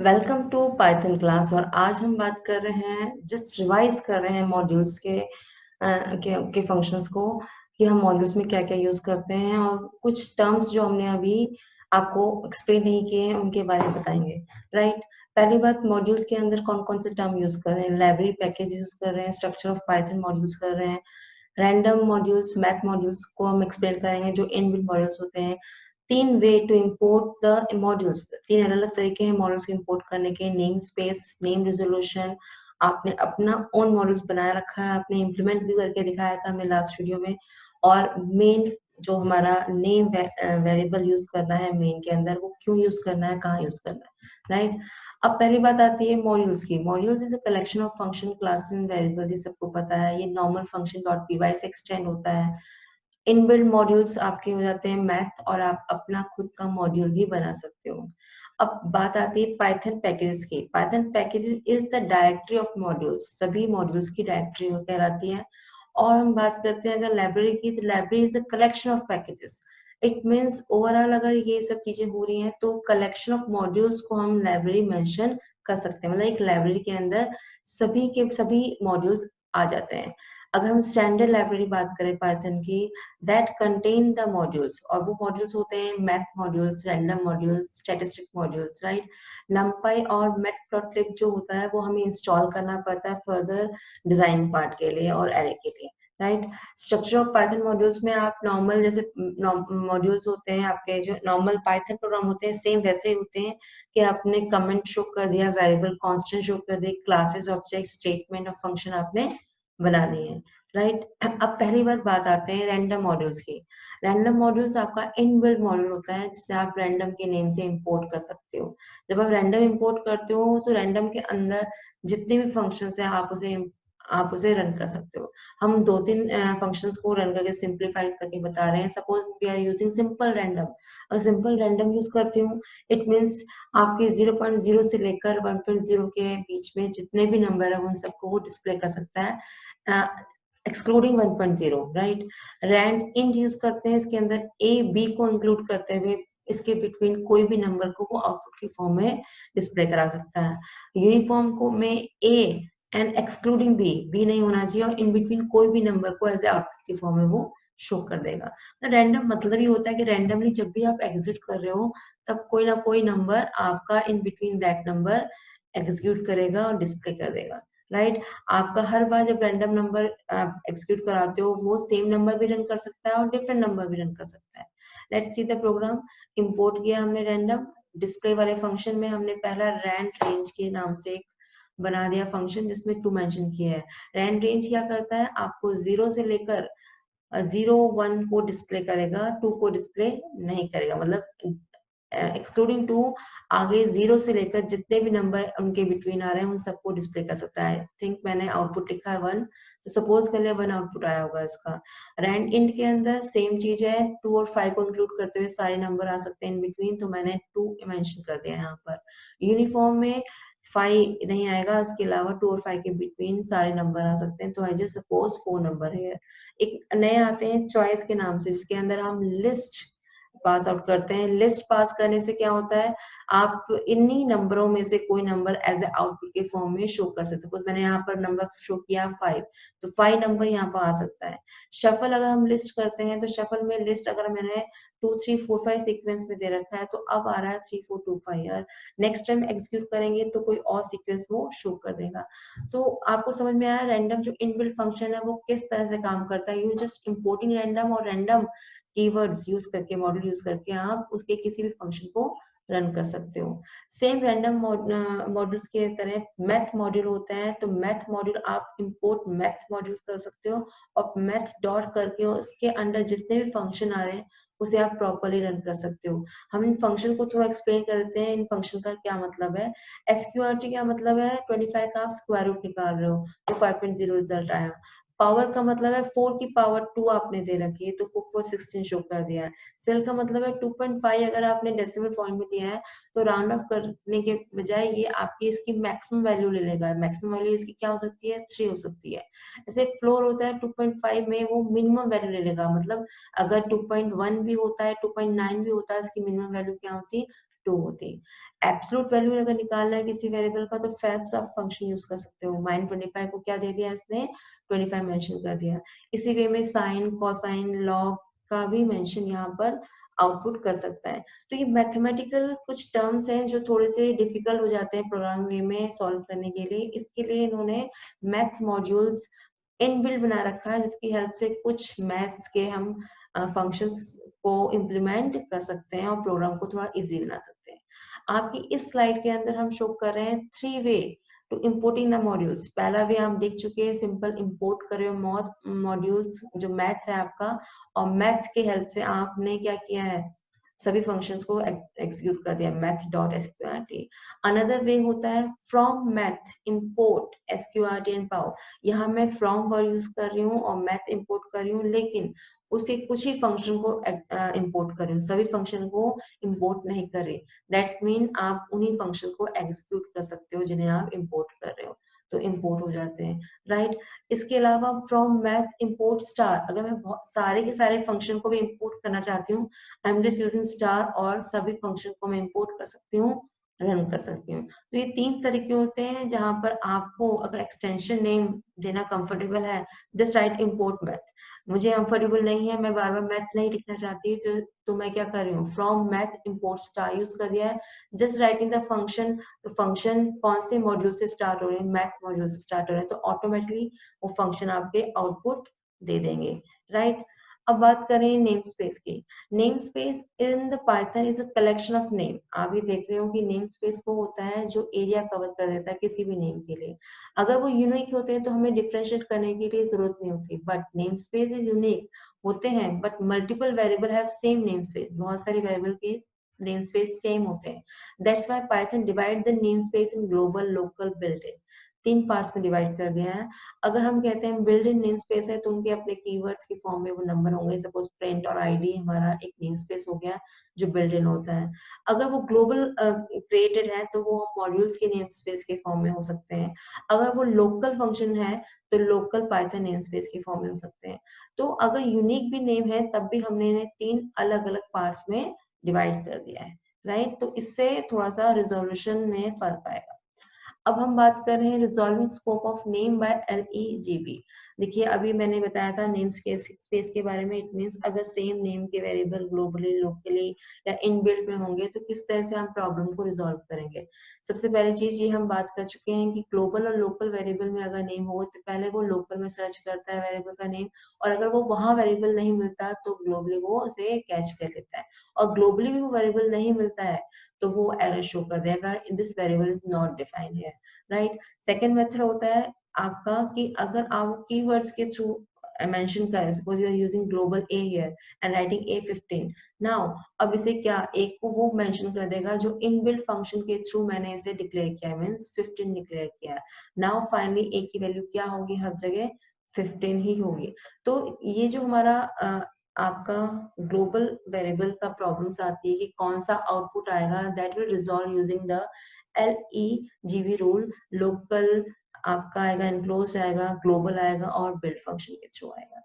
Welcome to Python class. और आज हम बात कर रहे हैं, जस्ट रिवाइज कर रहे हैं मॉड्यूल्स के फंक्शंस को, कि हम मॉड्यूल्स में क्या क्या यूज करते हैं और कुछ टर्म्स जो हमने अभी आपको एक्सप्लेन नहीं किए हैं उनके बारे में बताएंगे। राइट। पहली बात, मॉड्यूल्स के अंदर कौन कौन से टर्म यूज कर रहे हैं। लाइब्रेरी पैकेज यूज कर रहे हैं, स्ट्रक्चर ऑफ पाइथन मॉड्यूल्स कर रहे हैं, रैंडम मॉड्यूल्स, मैथ मॉड्यूल्स को हम एक्सप्लेन करेंगे जो इनबिल्ट मॉड्यूल्स होते हैं। तीन way to import the modules, तीन अलग अलग तरीके हैं मॉड्यूल्स को इंपोर्ट करने के। नेम स्पेस, नेम रेजोल्यूशन, आपने अपना ओन मॉड्यूल्स बनाया रखा है, आपने इम्प्लीमेंट भी करके दिखाया था हमने लास्ट वीडियो में। और मेन जो हमारा नेम वेरिएबल यूज करना है मेन के अंदर, वो क्यों यूज करना है, कहाँ यूज करना है। राइट। अब पहली बात आती है मॉड्यूल्स की। Modules is a collection of function, classes and variables, ये सबको पता है। ये normal function dot P Y से एक्सटेंड होता है। इनबिल्ट मॉड्यूल्स आपके हो जाते हैं मैथ, और आप अपना खुद का मॉड्यूल भी बना सकते हो। अब बात आती है पाइथन पैकेजेस की। Python packages is the directory of modules, सभी मॉड्यूल्स की डायरेक्टरी कहलाती है। और हम बात करते हैं अगर लाइब्रेरी की, तो library is a collection of packages. It means overall अगर ये सब चीजें हो रही हैं तो कलेक्शन ऑफ मॉड्यूल्स को हम लाइब्रेरी मेंशन कर सकते हैं। मतलब एक लाइब्रेरी के अंदर सभी के सभी मॉड्यूल्स आ जाते हैं। अगर हम स्टैंडर्ड लाइब्रेरी बात करें पाइथन की, दैट कंटेन द मॉड्यूल्स, और वो मॉड्यूल्स होते हैं math modules, random modules, statistic modules. Right. नमपाई और मैटप्लॉटलिब जो होता है वो हमें इंस्टॉल करना पड़ता है फर्दर डिजाइन पार्ट के लिए और एरे के लिए। Right. Structure of Python modules में आप नॉर्मल जैसे मॉड्यूल्स होते हैं आपके, जो नॉर्मल पाइथन प्रोग्राम होते हैं सेम वैसे ही होते हैं कि आपने कमेंट शो कर दिया, वेरिएबल कांस्टेंट शो कर दी, क्लासेस ऑब्जेक्ट स्टेटमेंट और फंक्शन आपने बना दी है। राइट। अब पहली बात आते हैं रैंडम मॉड्यूल्स की। रैंडम मॉड्यूल्स आपका इनबिल्ट मॉड्यूल होता है जिससे आप रैंडम के नेम से इंपोर्ट कर सकते हो। जब आप रैंडम इंपोर्ट करते हो तो रैंडम के अंदर जितने भी फंक्शंस हैं आप उसे रन कर सकते हो। हम दो तीन फंक्शंस को रन करके सिंप्लीफाई करके बता रहे हैं। Suppose we are using simple random. अगर सिंपल रैंडम यूज करती हूँ, इट मीन्स आपके 0.0 से लेकर 1.0 के बीच में जितने भी नंबर है उन सबको वो डिस्प्ले कर सकता है, excluding 1.0। Right. Randint use करते हैं, इसके अंदर ए बी को इंक्लूड करते हुए इसके बिटवीन कोई भी नंबर को वो आउटपुट की फॉर्म में डिस्प्ले करा सकता है। यूनिफॉर्म को में A and excluding B, B नहीं होना चाहिए, और इन बिटवीन कोई भी नंबर को एज ए आउटपुट की फॉर्म में वो शो कर देगा। रैंडम मतलब ये होता है कि रैंडमली जब भी आप एग्जीक्यूट कर रहे हो तब कोई ना कोई नंबर आपका in between that number execute करेगा और डिस्प्ले कर देगा। राइट। आपका हर बार जब रैंडम नंबर एग्जीक्यूट कराते हो वो सेम नंबर भी रन कर सकता है और डिफरेंट नंबर भी रन कर सकता है। Let's see the program. Import किया हमने रैंडम। डिस्प्ले वाले फंक्शन में हमने पहला रैंड रेंज के नाम से एक बना दिया फंक्शन जिसमें टू मेंशन किया है। रैंड रेंज क्या करता है, आपको 0 से लेकर 0 1 को डिस्प्ले करेगा, 2 को डिस्प्ले नहीं करेगा। मतलब एक्सक्लूडिंग 2, आगे 0 से लेकर जितने भी नंबर उनके बिटवीन आ रहे हैं उन सबको डिस्प्ले कर सकता है। थिंक मैंने आउटपुट लिखा है 1, तो सपोज कर लिया 1 आउटपुट आया होगा इसका। रैंड इंड के अंदर सेम चीज है, 2 और 5 को इंक्लूड करते हुए सारे नंबर आ सकते हैं इन बिटवीन, तो मैंने 2 मेंशन कर दिया यहाँ पर। यूनिफॉर्म में 5 नहीं आएगा, उसके अलावा 2 और 5 के बिटवीन सारे नंबर आ सकते हैं, तो आई जस्ट सपोज 4 नंबर है। एक नए आते हैं चॉइस के नाम से, जिसके अंदर हम लिस्ट पास आउट करते हैं। लिस्ट पास करने से क्या होता है, आप इन्हीं नंबरों में से कोई नंबर एज ए आउटपुट के फॉर्म में शो कर सकते हैं। मैंने यहाँ पर नंबर शो किया 5, तो 5 नंबर यहाँ पर आ सकता है। शफल अगर हम लिस्ट करते हैं तो शफल में लिस्ट अगर मैंने 2 3 4 5 सीक्वेंस में दे रखा है तो अब आ रहा है 3 4 2 5, और नेक्स्ट टाइम एग्जीक्यूट करेंगे तो कोई और सीक्वेंस वो शो कर देगा। तो आपको समझ में आया रैंडम जो इनबिल्ट फंक्शन है वो किस तरह से काम करता है। यू जस्ट इंपोर्टिंग रैंडम, और रैंडम कीवर्ड्स यूज करके, मॉड्यूल यूज करके आप उसके किसी भी फंक्शन को रन कर सकते हो। सेम रैंडम मॉड्यूल्स के तरह मैथ मॉड्यूल होता है, तो मैथ मॉड्यूल आप इंपोर्ट मैथ मॉड्यूल कर सकते हो और मैथ डॉट करके उसके अंदर जितने भी फंक्शन आ रहे हैं उसे आप प्रॉपरली रन कर सकते हो। हम इन फंक्शन को थोड़ा एक्सप्लेन कर देते हैं, इन फंक्शन का क्या मतलब है। एसक्यूआरटी का मतलब है 25 का आप स्क्वायर रूट निकाल रहे हो तो 5.0 रिजल्ट आया। पावर का मतलब है 4 की पावर 2 आपने दे रखी है तो 4 4 16 शो कर दिया है। सेल का मतलब है 2.5 अगर आपने डेसिमल पॉइंट में दिया है तो राउंड ऑफ करने के बजाय ये आपकी इसकी मैक्सिमम वैल्यू ले लेगा। मैक्सिमम वैल्यू इसकी क्या हो सकती है, 3 हो सकती है। ऐसे फ्लोर होता है 2.5 में वो मिनिमम वैल्यू ले लेगा। मतलब अगर 2.1 भी होता है, 2.9 भी होता है, इसकी मिनिमम वैल्यू क्या होती है, 2 होती। एब्सोल्यूट वैल्यू अगर निकालना है किसी वेरिएबल का तो फेब्स आप फंक्शन यूज कर सकते हो। -25 को क्या दे दिया इसने, 25 मेंशन कर दिया। इसी वे में साइन, कोसाइन, लॉग का भी मेंशन यहाँ पर आउटपुट कर सकता है। तो ये मैथमेटिकल कुछ टर्म्स हैं जो थोड़े से डिफिकल्ट हो जाते हैं प्रोग्रामिंग वे में सॉल्व करने के लिए। इसके लिए इन्होंने मैथ मॉड्यूल्स इनबिल्ट बना रखा है जिसकी हेल्प से कुछ मैथ्स के हम फंक्शंस को इम्प्लीमेंट कर सकते हैं और प्रोग्राम को थोड़ा इजी बना सकते हैं। आपकी इस स्लाइड के अंदर हम शो कर रहे हैं 3 way to importing the modules. पहला वे आप देख चुके हैं, सिंपल इंपोर्ट कर रहे हो मॉड्यूल्स जो मैथ है आपका, और मैथ के हेल्प से आपने क्या किया है, सभी फंक्शंस को एग्जीक्यूट कर दिया, math dot SQRT. Another way होता है from math import SQRT and power. यहाँ मैं फ्रॉम वर्ड यूज कर रही हूँ और मैथ इंपोर्ट कर रही हूँ, लेकिन उसके कुछ ही फंक्शन को इंपोर्ट कर रही हूँ, सभी फंक्शन को इंपोर्ट नहीं कर रही। दैट्स मीन आप उन्हीं फंक्शन को एग्जीक्यूट कर सकते हो जिन्हें आप इंपोर्ट कर रहे हो, तो इंपोर्ट हो जाते हैं, राइट। इसके अलावा फ्रॉम मैथ इंपोर्ट स्टार, अगर मैं बहुत सारे के सारे फंक्शन को भी इंपोर्ट करना चाहती हूँ, I am just using star और सभी फंक्शन को मैं इंपोर्ट कर सकती हूँ, रन कर सकती हूँ। तो ये 3 तरीके होते हैं जहां पर आपको अगर एक्सटेंशन नेम देना कंफर्टेबल है, जस्ट राइट इंपोर्ट मैथ। मुझे कंफर्टेबल नहीं है, मैं बार बार मैथ नहीं लिखना चाहती, तो मैं क्या कर रही हूँ, from math import star use कर दिया है, जस्ट राइटिंग द फंक्शन। तो फंक्शन कौन से मॉड्यूल से स्टार्ट हो रहे हैं, मैथ मॉड्यूल से स्टार्ट हो रहे हैं, तो ऑटोमेटिकली वो फंक्शन आपके आउटपुट दे देंगे, राइट। अब बात करें नेम स्पेस की। Name space in the Python is a collection of name. आप ये देख रहे हो कि नेम स्पेस वो होता है जो एरिया कवर कर देता है किसी भी नेम के लिए। अगर वो यूनिक होते हैं तो हमें डिफरेंशिएट करने की लिए जरूरत नहीं होती, but name space is unique होते हैं, but multiple variable have same name space, बहुत सारे वेरिएबल के नेम स्पेस सेम होते हैं। That's why Python divide the name space in global, local, built in. 3 parts में डिवाइड कर दिया है। अगर हम कहते हैं बिल्ड इन नेम स्पेस है तो उनके अपने कीवर्ड्स की फॉर्म में वो नंबर होंगे। सपोज प्रिंट और आईडी हमारा एक नेम स्पेस हो गया जो बिल्ड इन होता है। अगर वो ग्लोबल क्रिएटेड है तो वो मॉड्यूल्स के नेम स्पेस के फॉर्म में हो सकते हैं। अगर वो लोकल फंक्शन है तो लोकल पाइथन नेम स्पेस के फॉर्म में हो सकते हैं। तो अगर यूनिक भी नेम है तब भी हमने इन्हें 3 अलग अलग पार्ट्स में डिवाइड कर दिया है, राइट। तो इससे थोड़ा सा रिजोल्यूशन में फर्क आएगा। अब हम बात कर रहे हैं resolving scope of name by LEGB. देखिए अभी मैंने बताया था नेम स्पेस के बारे में। इट मींस अगर सेम नेम के वेरिएबल ग्लोबली, लोकली या इनबिल्ट में होंगे तो किस तरह से हम प्रॉब्लम को रिजॉल्व करेंगे। सबसे पहली चीज ये हम बात कर चुके हैं कि ग्लोबल और लोकल वेरिएबल में अगर नेम हो तो पहले वो लोकल में सर्च करता है वेरिएबल का नेम, और अगर वो वहां वेरिएबल नहीं मिलता तो ग्लोबली वो उसे कैच कर लेता है, और ग्लोबली भी वो वेरिएबल नहीं मिलता है तो वो एरर शो कर देगा, in this variable is not defined here, right. Second method होता है आपका कि अगर आप कीवर्ड्स के थ्रू मेंशन करें, suppose you are using global A here and writing A15 now, अब इसे क्या एक को वो मेंशन कर देगा जो इनबिल्ट फंक्शन के थ्रू मैंने इसे डिक्लेयर किया, मींस 15 डिक्लेयर किया। नाउ फाइनली ए की वैल्यू क्या होगी, हर जगह 15 ही होगी। तो ये जो हमारा आपका ग्लोबल वेरिएबल का प्रॉब्लम्स आती है कि कौन सा आउटपुट आएगा, that will resolve using the LEGV rule. Local आपका आएगा, इनक्लोज आएगा, ग्लोबल आएगा और बिल्ड फंक्शन के थ्रू आएगा।